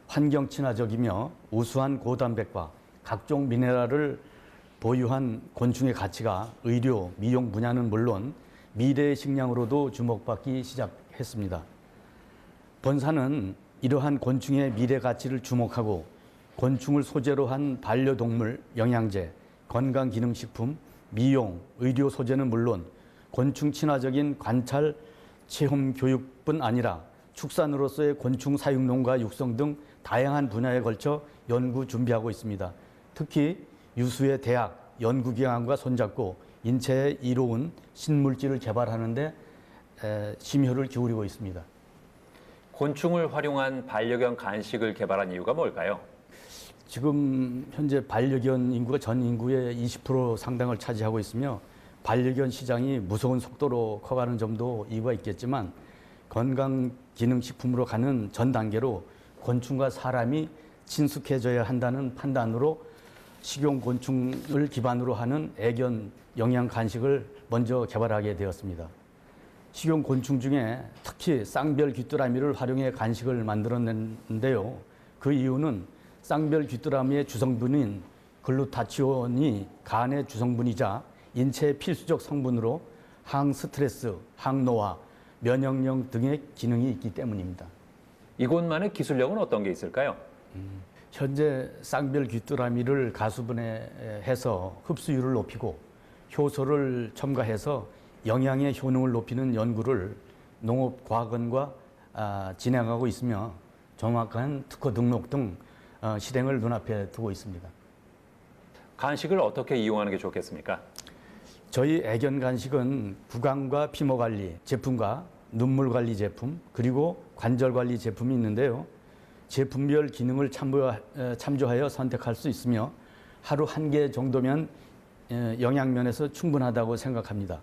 환경 친화적이며 우수한 고단백과 각종 미네랄을 보유한 곤충의 가치가 의료, 미용 분야는 물론 미래의 식량으로도 주목받기 시작했습니다. 본사는 이러한 곤충의 미래 가치를 주목하고 곤충을 소재로 한 반려동물 영양제, 건강기능식품, 미용, 의료 소재는 물론 곤충 친화적인 관찰, 체험 교육뿐 아니라 축산으로서의 곤충 사육농가 육성 등 다양한 분야에 걸쳐 연구 준비하고 있습니다. 특히 유수의 대학, 연구기관과 손잡고 인체에 이로운 신물질을 개발하는 데 심혈을 기울이고 있습니다. 곤충을 활용한 반려견 간식을 개발한 이유가 뭘까요? 지금 현재 반려견 인구가 전 인구의 20% 상당을 차지하고 있으며 반려견 시장이 무서운 속도로 커가는 점도 이유가 있겠지만 건강기능식품으로 가는 전 단계로 곤충과 사람이 친숙해져야 한다는 판단으로 식용곤충을 기반으로 하는 애견 영양 간식을 먼저 개발하게 되었습니다. 식용곤충 중에 특히 쌍별 귀뚜라미를 활용해 간식을 만들어냈는데요. 그 이유는 쌍별 귀뚜라미의 주성분인 글루타치온이 간의 주성분이자 인체의 필수적 성분으로 항스트레스, 항노화, 면역력 등의 기능이 있기 때문입니다. 이곳만의 기술력은 어떤 게 있을까요? 현재 쌍별 귀뚜라미를 가수분해해서 흡수율을 높이고 효소를 첨가해서 영양의 효능을 높이는 연구를 농업과학원과 진행하고 있으며 정확한 특허 등록 등 실행을 눈앞에 두고 있습니다. 간식을 어떻게 이용하는 게 좋겠습니까? 저희 애견 간식은 구강과 피모 관리 제품과 눈물 관리 제품 그리고 관절 관리 제품이 있는데요. 제품별 기능을 참조하여 선택할 수 있으며 하루 1개 정도면 영양면에서 충분하다고 생각합니다.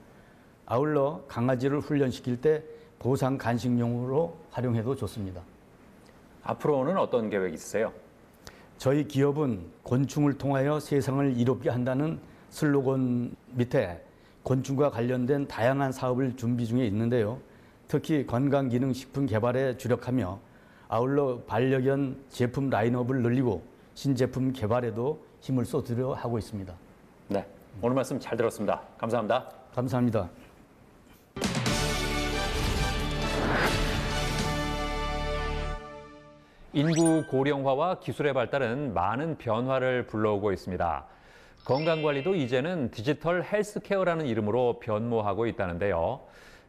아울러 강아지를 훈련시킬 때 보상 간식용으로 활용해도 좋습니다. 앞으로는 어떤 계획이 있으세요? 저희 기업은 곤충을 통하여 세상을 이롭게 한다는 슬로건 밑에 곤충과 관련된 다양한 사업을 준비 중에 있는데요. 특히 건강기능식품 개발에 주력하며 아울러 반려견 제품 라인업을 늘리고 신제품 개발에도 힘을 쏟으려 하고 있습니다. 네, 오늘 말씀 잘 들었습니다. 감사합니다. 감사합니다. 인구 고령화와 기술의 발달은 많은 변화를 불러오고 있습니다. 건강관리도 이제는 디지털 헬스케어라는 이름으로 변모하고 있다는데요.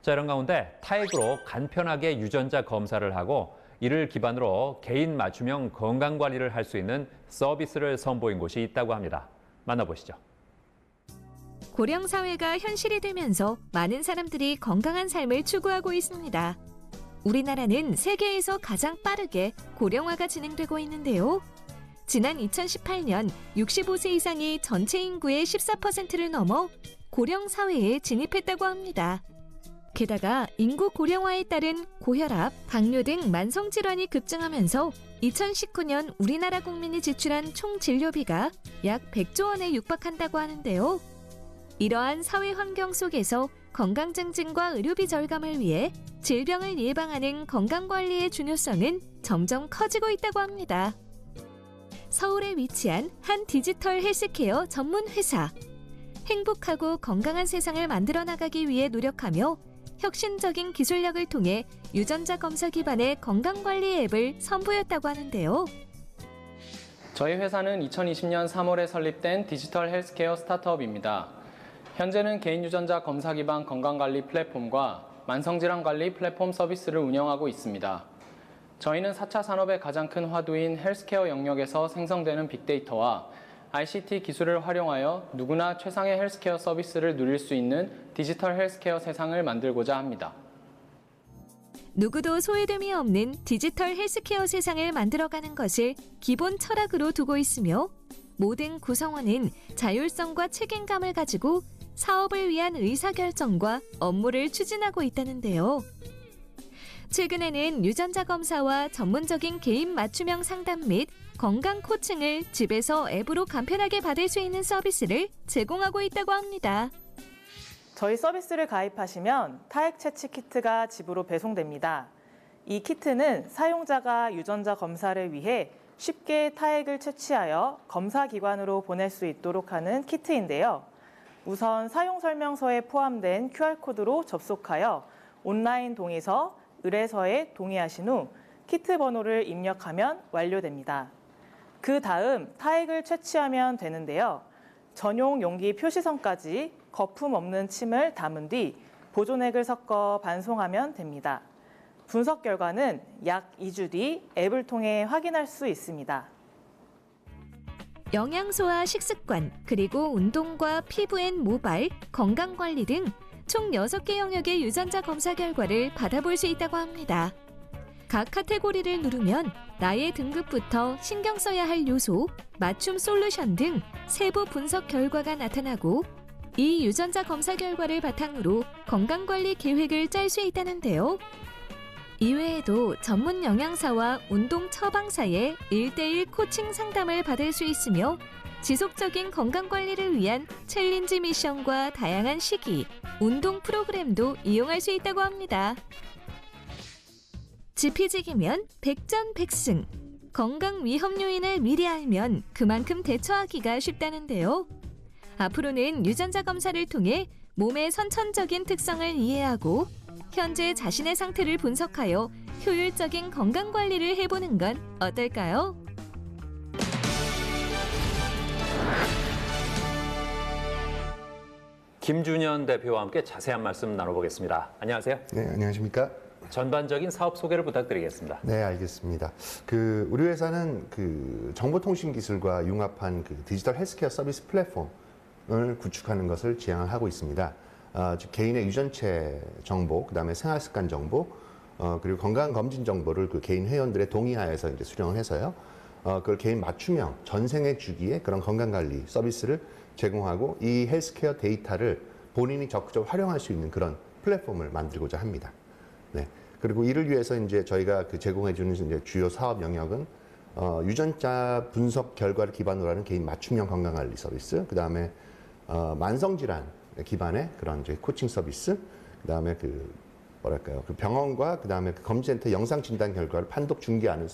자, 이런 가운데 타액으로 간편하게 유전자 검사를 하고 이를 기반으로 개인 맞춤형 건강관리를 할 수 있는 서비스를 선보인 곳이 있다고 합니다. 만나보시죠. 고령 사회가 현실이 되면서 많은 사람들이 건강한 삶을 추구하고 있습니다. 우리나라는 세계에서 가장 빠르게 고령화가 진행되고 있는데요. 지난 2018년 65세 이상이 전체 인구의 14%를 넘어 고령 사회에 진입했다고 합니다. 게다가 인구 고령화에 따른 고혈압, 당뇨 등 만성 질환이 급증하면서 2019년 우리나라 국민이 지출한 총 진료비가 약 100조 원에 육박한다고 하는데요. 이러한 사회 환경 속에서 건강 증진과 의료비 절감을 위해 질병을 예방하는 건강관리의 중요성은 점점 커지고 있다고 합니다. 서울에 위치한 한 디지털 헬스케어 전문 회사. 행복하고 건강한 세상을 만들어 나가기 위해 노력하며 혁신적인 기술력을 통해 유전자 검사 기반의 건강관리 앱을 선보였다고 하는데요. 저희 회사는 2020년 3월에 설립된 디지털 헬스케어 스타트업입니다. 현재는 개인 유전자 검사 기반 건강관리 플랫폼과 만성질환 관리 플랫폼 서비스를 운영하고 있습니다. 저희는 4차 산업의 가장 큰 화두인 헬스케어 영역에서 생성되는 빅데이터와 ICT 기술을 활용하여 누구나 최상의 헬스케어 서비스를 누릴 수 있는 디지털 헬스케어 세상을 만들고자 합니다. 누구도 소외됨이 없는 디지털 헬스케어 세상을 만들어가는 것을 기본 철학으로 두고 있으며 모든 구성원은 자율성과 책임감을 가지고 사업을 위한 의사결정과 업무를 추진하고 있다는데요. 최근에는 유전자 검사와 전문적인 개인 맞춤형 상담 및 건강 코칭을 집에서 앱으로 간편하게 받을 수 있는 서비스를 제공하고 있다고 합니다. 저희 서비스를 가입하시면 타액 채취 키트가 집으로 배송됩니다. 이 키트는 사용자가 유전자 검사를 위해 쉽게 타액을 채취하여 검사기관으로 보낼 수 있도록 하는 키트인데요. 우선 사용 설명서에 포함된 QR코드로 접속하여 온라인 동의서, 의뢰서에 동의하신 후 키트 번호를 입력하면 완료됩니다. 그 다음 타액을 채취하면 되는데요. 전용 용기 표시선까지 거품 없는 침을 담은 뒤 보존액을 섞어 반송하면 됩니다. 분석 결과는 약 2주 뒤 앱을 통해 확인할 수 있습니다. 영양소와 식습관, 그리고 운동과 피부 앤 모발, 건강관리 등 총 6개 영역의 유전자 검사 결과를 받아볼 수 있다고 합니다. 각 카테고리를 누르면 나의 등급부터 신경 써야 할 요소, 맞춤 솔루션 등 세부 분석 결과가 나타나고 이 유전자 검사 결과를 바탕으로 건강관리 계획을 짤 수 있다는데요. 이외에도 전문 영양사와 운동 처방사의 1:1 코칭 상담을 받을 수 있으며 지속적인 건강관리를 위한 챌린지 미션과 다양한 시기, 운동 프로그램도 이용할 수 있다고 합니다. 지피지기면 백전백승. 건강 위험 요인을 미리 알면 그만큼 대처하기가 쉽다는데요. 앞으로는 유전자 검사를 통해 몸의 선천적인 특성을 이해하고 현재 자신의 상태를 분석하여 효율적인 건강관리를 해보는 건 어떨까요? 김준현 대표와 함께 자세한 말씀 나눠보겠습니다. 안녕하세요. 네, 안녕하십니까? 전반적인 사업 소개를 부탁드리겠습니다. 네, 알겠습니다. 우리 회사는 정보통신기술과 융합한 디지털 헬스케어 서비스 플랫폼을 구축하는 것을 지향을 하고 있습니다. 즉 개인의 유전체 정보, 그다음에 생활습관 정보, 그리고 건강검진 정보를 개인 회원들의 동의하에서 이제 수령을 해서요. 그걸 개인 맞춤형 전생에 주기에 그런 건강관리 서비스를 제공하고 이 헬스케어 데이터를 본인이 적극적으로 활용할 수 있는 그런 플랫폼을 만들고자 합니다. 네. 그리고 이를 위해서 이제 저희가 제공해주는 이제 주요 사업 영역은 유전자 분석 결과를 기반으로 하는 개인 맞춤형 건강관리 서비스, 그 다음에 만성질환 기반의 그런 이제 코칭 서비스, 그 다음에 병원과 그 다음에 검진센터 영상 진단 결과를 판독 중계하는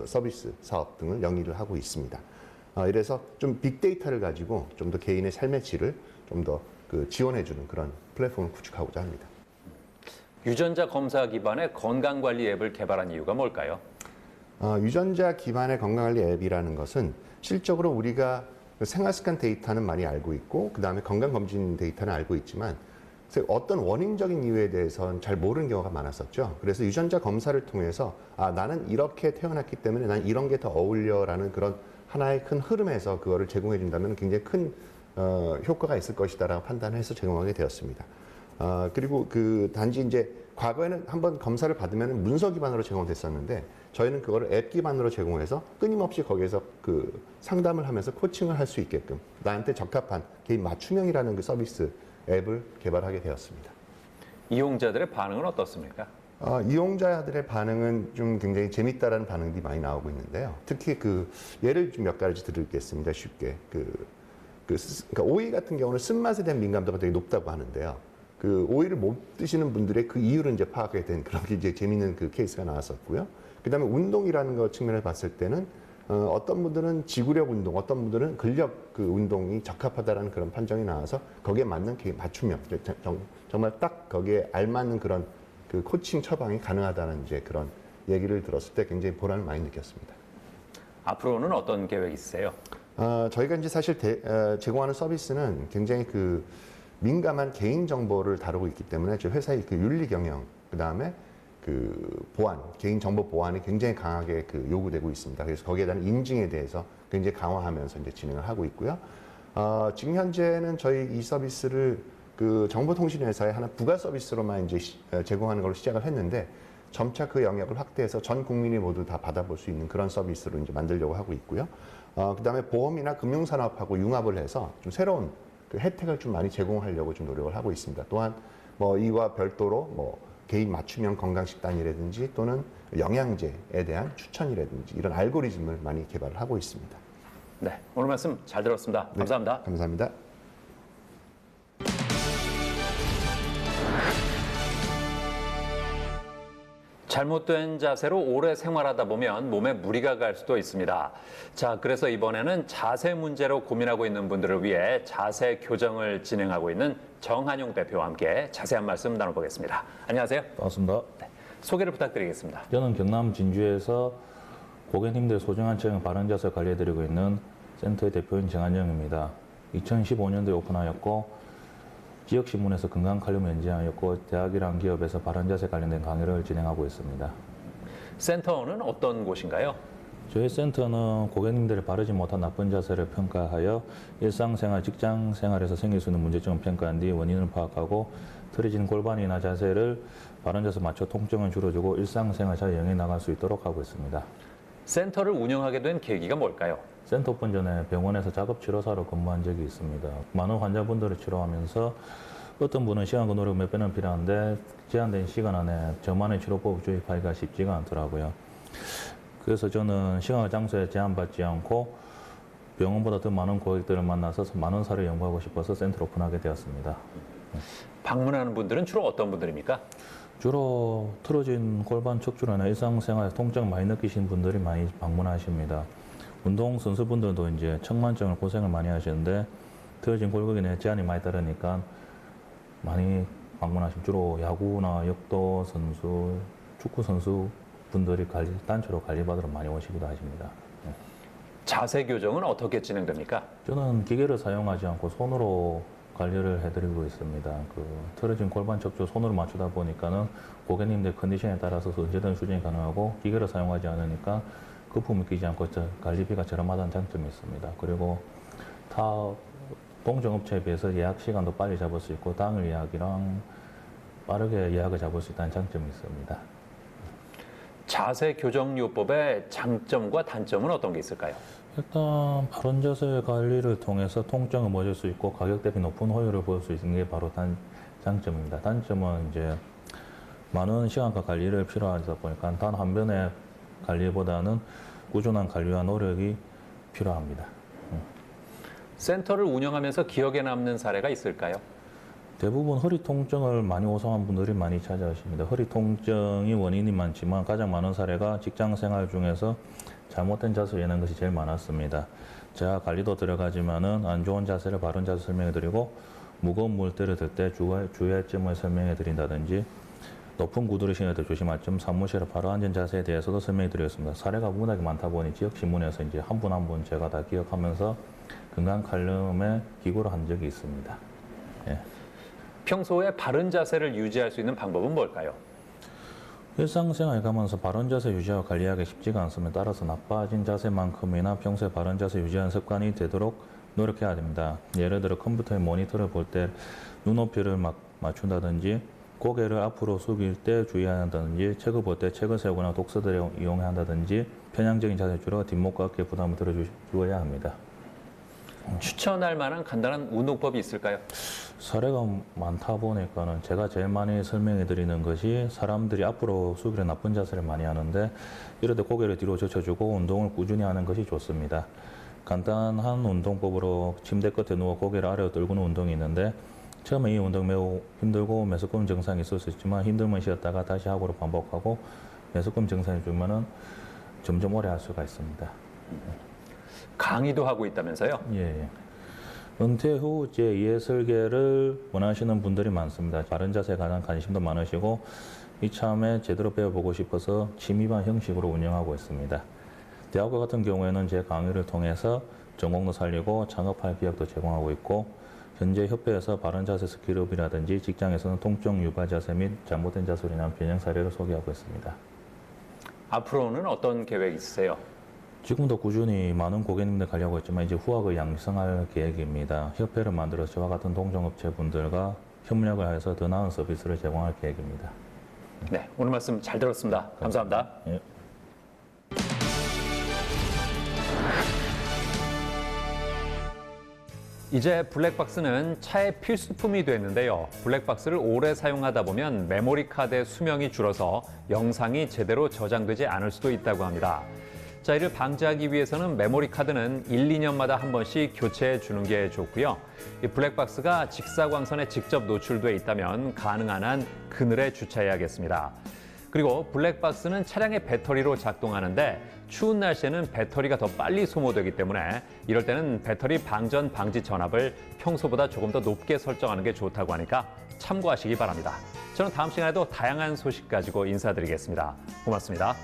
서비스 사업 등을 영위를 하고 있습니다. 이래서 좀 빅데이터를 가지고 좀 더 개인의 삶의 질을 좀 더 지원해주는 그런 플랫폼을 구축하고자 합니다. 유전자 검사 기반의 건강관리 앱을 개발한 이유가 뭘까요? 유전자 기반의 건강관리 앱이라는 것은 실적으로 우리가 생활습관 데이터는 많이 알고 있고 그 다음에 건강검진 데이터는 알고 있지만 어떤 원인적인 이유에 대해서는 잘 모르는 경우가 많았었죠. 그래서 유전자 검사를 통해서 나는 이렇게 태어났기 때문에 난 이런 게 더 어울려라는 그런 하나의 큰 흐름에서 그거를 제공해 준다면 굉장히 큰 효과가 있을 것이다라고 판단해서 제공하게 되었습니다. 그리고 단지 이제 과거에는 한번 검사를 받으면 문서 기반으로 제공됐었는데 저희는 그거를 앱 기반으로 제공해서 끊임없이 거기에서 상담을 하면서 코칭을 할 수 있게끔 나한테 적합한 개인 맞춤형이라는 서비스 앱을 개발하게 되었습니다. 이용자들의 반응은 어떻습니까? 이용자들의 반응은 좀 굉장히 재밌다라는 반응들이 많이 나오고 있는데요. 특히 예를 좀 몇 가지 드리겠습니다. 쉽게 그러니까 오이 같은 경우는 쓴맛에 대한 민감도가 되게 높다고 하는데요. 오이를 못 드시는 분들의 이유를 이제 파악하게 된 그런 게 이제 재밌는 케이스가 나왔었고요. 그다음에 운동이라는 것 측면을 봤을 때는 어떤 분들은 지구력 운동, 어떤 분들은 근력 운동이 적합하다라는 그런 판정이 나와서 거기에 맞는 맞춤형, 정말 딱 거기에 알맞는 그런 코칭 처방이 가능하다는 이제 그런 얘기를 들었을 때 굉장히 보람을 많이 느꼈습니다. 앞으로는 어떤 계획이 있으세요? 저희가 이제 사실 제공하는 서비스는 굉장히 민감한 개인 정보를 다루고 있기 때문에 저희 회사의 윤리 경영, 그 다음에 보안, 개인 정보 보안이 굉장히 강하게 요구되고 있습니다. 그래서 거기에 대한 인증에 대해서 굉장히 강화하면서 이제 진행을 하고 있고요. 지금 현재는 저희 이 서비스를 정보통신회사의 하나 부가 서비스로만 이제 제공하는 걸로 시작을 했는데 점차 그 영역을 확대해서 전 국민이 모두 다 받아볼 수 있는 그런 서비스로 이제 만들려고 하고 있고요. 그다음에 보험이나 금융산업하고 융합을 해서 좀 새로운 혜택을 좀 많이 제공하려고 좀 노력을 하고 있습니다. 또한 이와 별도로 개인 맞춤형 건강식단이라든지 또는 영양제에 대한 추천이라든지 이런 알고리즘을 많이 개발을 하고 있습니다. 네, 오늘 말씀 잘 들었습니다. 감사합니다. 네, 감사합니다. 잘못된 자세로 오래 생활하다 보면 몸에 무리가 갈 수도 있습니다. 자, 그래서 이번에는 자세 문제로 고민하고 있는 분들을 위해 자세 교정을 진행하고 있는 정한용 대표와 함께 자세한 말씀 나눠보겠습니다. 안녕하세요. 반갑습니다. 네, 소개를 부탁드리겠습니다. 저는 경남 진주에서 고객님들 소중한 체형 바른 자세 관리해드리고 있는 센터의 대표인 정한용입니다. 2015년도에 오픈하였고 지역신문에서 건강칼륨을 연재하였고 대학이랑 기업에서 바른 자세 관련된 강의를 진행하고 있습니다. 센터는 어떤 곳인가요? 저희 센터는 고객님들이 바르지 못한 나쁜 자세를 평가하여 일상생활, 직장생활에서 생길 수 있는 문제점을 평가한 뒤 원인을 파악하고 틀어진 골반이나 자세를 바른 자세 맞춰 통증을 줄여주고 일상생활 잘 영위 나갈 수 있도록 하고 있습니다. 센터를 운영하게 된 계기가 뭘까요? 센터 오픈 전에 병원에서 작업치료사로 근무한 적이 있습니다. 많은 환자분들을 치료하면서 어떤 분은 시간과 노력 몇 배는 필요한데 제한된 시간 안에 저만의 치료법을 주입하기가 쉽지가 않더라고요. 그래서 저는 시간과 장소에 제한받지 않고 병원보다 더 많은 고객들을 만나서 많은 사례를 연구하고 싶어서 센터를 오픈하게 되었습니다. 방문하는 분들은 주로 어떤 분들입니까? 주로 틀어진 골반 척추나 일상생활 통증 많이 느끼시는 분들이 많이 방문하십니다. 운동 선수분들도 이제 청만증을 고생을 많이 하시는데 틀어진 골격에 제한이 많이 따르니까 많이 방문하시면 주로 야구나 역도 선수, 축구 선수 분들이 단체로 관리받으러 많이 오시기도 하십니다. 자세 교정은 어떻게 진행됩니까? 저는 기계를 사용하지 않고 손으로 관리를 해드리고 있습니다. 틀어진 골반 척추 손으로 맞추다 보니까는 고객님들 컨디션에 따라서 언제든 수정이 가능하고 기계를 사용하지 않으니까 거품이 끼지 않고 관리비가 저렴하다는 장점이 있습니다. 그리고 타 동종업체에 비해서 예약 시간도 빨리 잡을 수 있고 당일 예약이랑 빠르게 예약을 잡을 수 있다는 장점이 있습니다. 자세 교정요법의 장점과 단점은 어떤 게 있을까요? 일단 바른 자세 관리를 통해서 통증을 멎을 수 있고 가격 대비 높은 효율을 볼 수 있는 게 바로 장점입니다. 단점은 이제 많은 시간과 관리를 필요하다 보니까 단 한 번의 관리보다는 꾸준한 관리와 노력이 필요합니다. 센터를 운영하면서 기억에 남는 사례가 있을까요? 대부분 허리 통증을 많이 호소한 분들이 많이 찾아오십니다. 허리 통증이 원인이 많지만 가장 많은 사례가 직장 생활 중에서 잘못된 자세를 예는 것이 제일 많았습니다. 제가 관리도 들어가지만은 안 좋은 자세를 바른 자세 설명해 드리고 무거운 물때를 들 때 주의할 점을 설명해 드린다든지 높은 구두를 신을 때 조심할 점, 사무실에 바로 앉은 자세에 대해서도 설명해 드렸습니다. 사례가 워낙에 많다 보니 지역 신문에서 이제 한 분 한 분 제가 다 기억하면서 건강 칼럼에 기고를 한 적이 있습니다. 예. 평소에 바른 자세를 유지할 수 있는 방법은 뭘까요? 일상생활 가면서 바른 자세 유지하고 관리하기 쉽지가 않습니다. 따라서 나빠진 자세만큼이나 평소에 바른 자세 유지하는 습관이 되도록 노력해야 됩니다. 예를 들어 컴퓨터의 모니터를 볼 때 눈높이를 맞춘다든지 고개를 앞으로 숙일 때 주의해야 한다든지 책을 볼 때 책을 세우거나 독서들을 이용해야 한다든지 편향적인 자세 줄여 뒷목과 어깨에 부담을 들어주어야 합니다. 추천할 만한 간단한 운동법이 있을까요? 사례가 많다 보니까는 제가 제일 많이 설명해 드리는 것이 사람들이 앞으로 숙이려 나쁜 자세를 많이 하는데 이럴 때 고개를 뒤로 젖혀주고 운동을 꾸준히 하는 것이 좋습니다. 간단한 운동법으로 침대 끝에 누워 고개를 아래로 들고는 운동이 있는데 처음에 이 운동 매우 힘들고 메소금 증상이 있을 수 있지만 힘들면 쉬었다가 다시 하고로 반복하고 메소금 증상이 주면은 점점 오래 할 수가 있습니다. 강의도 하고 있다면서요? 예. 은퇴 후 제2의 설계를 원하시는 분들이 많습니다. 바른 자세에 관한 관심도 많으시고 이참에 제대로 배워보고 싶어서 취미반 형식으로 운영하고 있습니다. 대학교 같은 경우에는 제 강의를 통해서 전공도 살리고 창업할 기회도 제공하고 있고 현재 협회에서 바른 자세 스킬업이라든지 직장에서는 통증 유발 자세 및 잘못된 자세로 인한 변형 사례를 소개하고 있습니다. 앞으로는 어떤 계획 있으세요? 지금도 꾸준히 많은 고객님들 관리하고 있지만 이제 후학을 양성할 계획입니다. 협회를 만들어서 저와 같은 동종업체 분들과 협력을 해서 더 나은 서비스를 제공할 계획입니다. 네, 오늘 말씀 잘 들었습니다. 감사합니다. 예. 이제 블랙박스는 차의 필수품이 됐는데요. 블랙박스를 오래 사용하다 보면 메모리 카드의 수명이 줄어서 영상이 제대로 저장되지 않을 수도 있다고 합니다. 자, 이를 방지하기 위해서는 메모리 카드는 1, 2년마다 한 번씩 교체해 주는 게 좋고요. 이 블랙박스가 직사광선에 직접 노출돼 있다면 가능한 한 그늘에 주차해야겠습니다. 그리고 블랙박스는 차량의 배터리로 작동하는데 추운 날씨에는 배터리가 더 빨리 소모되기 때문에 이럴 때는 배터리 방전 방지 전압을 평소보다 조금 더 높게 설정하는 게 좋다고 하니까 참고하시기 바랍니다. 저는 다음 시간에도 다양한 소식 가지고 인사드리겠습니다. 고맙습니다.